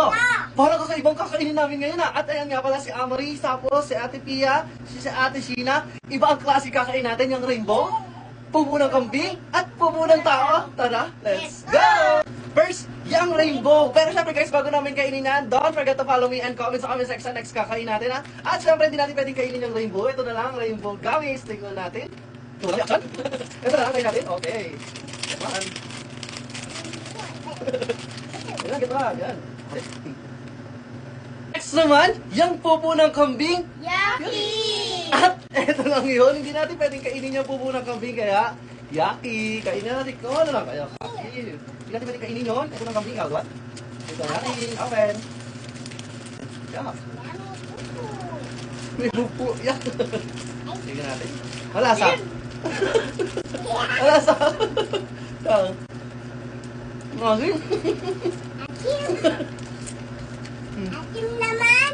Oh, parang kakaibang kakainin namin ngayon ah. At ayan nga pala si Amaris, tapos si Ate Pia, si Ate Sheena. Iba ang klase kakain natin, yung rainbow. Pupo ng kambing at pupo ng tao. Tara, let's go! First, yung rainbow. Pero syempre guys, bago namin kainin yan, don't forget to follow me and comment sa comment section next kakain natin ha. At syempre, hindi natin pwedeng kainin yung rainbow. Ito na lang, rainbow gummies. Tingnan natin. Ito na lang, ito na lang, kain natin. Okay. Yan. Yan, gito lang. Yan. Next naman, yung pupo ng kambing. Yucky! At eto lang yun, hindi natin pwedeng kainin yung pupo ng kambing, kaya yucky. Kainin natin ko, ano lang, kaya yucky. Hindi natin pwedeng kainin yun, ito ng kambing, what? Ito yucky, open. Yuck. May pupo, yuck. Tingnan natin. Malasa. Malasa. Magin. Akin naman.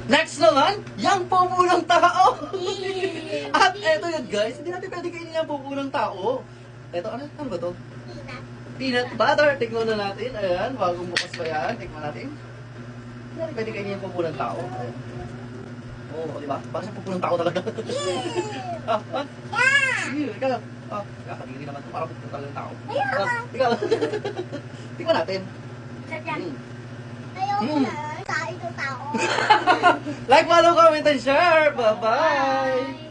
Next naman, yung pupo ng tao. At eto yun guys, hindi natin pwede kainin yung pupo ng tao. Eto, ano ba to? Peanut butter. Tignan na natin. Ayan, bagong bukas pa yan. Tignan natin. Hindi natin pwede kainin yung pupo ng tao. Ayan. Oo, di ba? Parang siya pupo ng tao talaga. Ikaw. Kakadiri naman ito. Parang pupo talaga ng tao. Ikaw. Tignan natin. Ayoko na. Sa itong tao. Like, follow, comment, and share. Bye-bye.